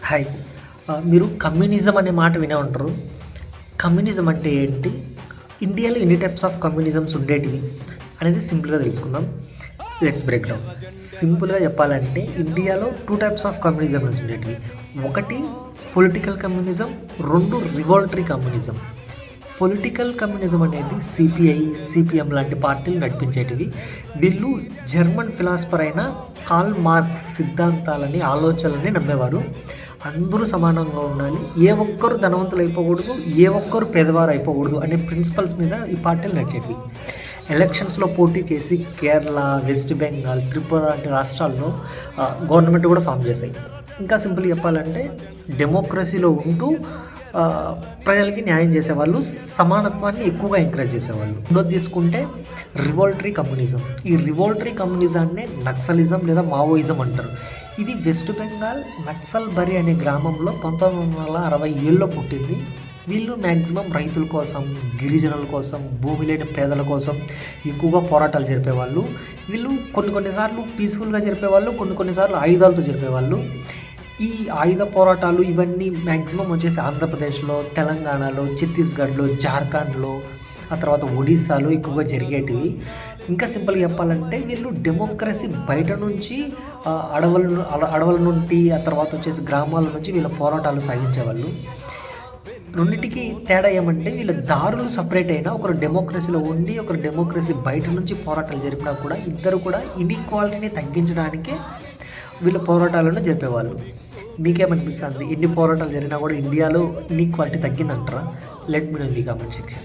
Hi. మీరు communism అనే మాట వినే ఉంటారు. కమ్యూనిజం అంటే ఏంటి? ఇండియాలో ఎన్ని టైప్స్ ఆఫ్ కమ్యూనిజమ్స్ ఉండేటివి అనేది సింపుల్గా తెలుసుకుందాం. Let's break down. సింపుల్గా చెప్పాలంటే ఇండియాలో 2 టైప్స్ ఆఫ్ కమ్యూనిజమ్స్ ఉండేటివి. ఒకటి political communism, 2 revolutionary communism. Political communism అనేది సిపిఐ, సిపిఎం లాంటి పార్టీలు నడిపించేటివి. వీళ్ళు జర్మన్ ఫిలాసఫర్ అయిన కార్ల్ మార్క్స్ సిద్ధాంతాలని, ఆలోచనలని నమ్మేవారు. అందరూ సమానంగా ఉండాలి, ఏ ఒక్కరు ధనవంతులు అయిపోకూడదు, ఏ ఒక్కరు పేదవారు అయిపోకూడదు అనే ప్రిన్సిపల్స్ మీద ఈ పార్టీలు నడిచేవి. ఎలక్షన్స్లో పోటీ చేసి కేరళ, వెస్ట్ బెంగాల్, త్రిపుర లాంటి రాష్ట్రాల్లో గవర్నమెంట్ కూడా ఫామ్ చేశాయి. ఇంకా సింపుల్ చెప్పాలంటే డెమోక్రసీలో ఉంటూ ప్రజలకి న్యాయం చేసేవాళ్ళు, సమానత్వాన్ని ఎక్కువగా ఎంకరేజ్ చేసేవాళ్ళు. రెండోది తీసుకుంటే రివోల్టరీ కమ్యూనిజం. ఈ రివోల్టరీ కమ్యూనిజాన్నే నక్సలిజం లేదా మావోయిజం అంటారు. ఇది వెస్ట్ బెంగాల్ నక్సల్బరీ అనే గ్రామంలో 1960 పుట్టింది. వీళ్ళు మ్యాక్సిమం రైతుల కోసం, గిరిజనుల కోసం, భూమి లేని పేదల కోసం ఎక్కువగా పోరాటాలు జరిపేవాళ్ళు. వీళ్ళు కొన్నిసార్లు పీస్ఫుల్గా జరిపేవాళ్ళు, కొన్నిసార్లు ఆయుధాలతో జరిపేవాళ్ళు. ఈ ఆయుధ పోరాటాలు ఇవన్నీ మ్యాక్సిమం వచ్చేసి ఆంధ్రప్రదేశ్లో, తెలంగాణలో, ఛత్తీస్గఢ్లో, జార్ఖండ్లో, ఆ తర్వాత ఒడిస్సాలో ఎక్కువగా జరిగేటివి. ఇంకా సింపుల్గా చెప్పాలంటే వీళ్ళు డెమోక్రసీ బయట నుంచి అడవుల నుండి, ఆ తర్వాత వచ్చేసి గ్రామాల నుంచి వీళ్ళ పోరాటాలు సాగించేవాళ్ళు. రెండింటికి తేడా ఏమంటే వీళ్ళ దారులు సపరేట్ అయినా, ఒకరు డెమోక్రసీలో ఉండి ఒకరు డెమోక్రసీ బయట నుంచి పోరాటాలు జరిపినా కూడా ఇద్దరు కూడా ఇన్ఈక్వాలిటీని తగ్గించడానికే వీళ్ళ పోరాటాలను జరిపేవాళ్ళు. మీకేమనిపిస్తుంది? ఎన్ని పోరాటాలు జరిగినా కూడా ఇండియాలో ఇన్ఈక్వాలిటీ తగ్గిందంటారా? Let me know in the comment section.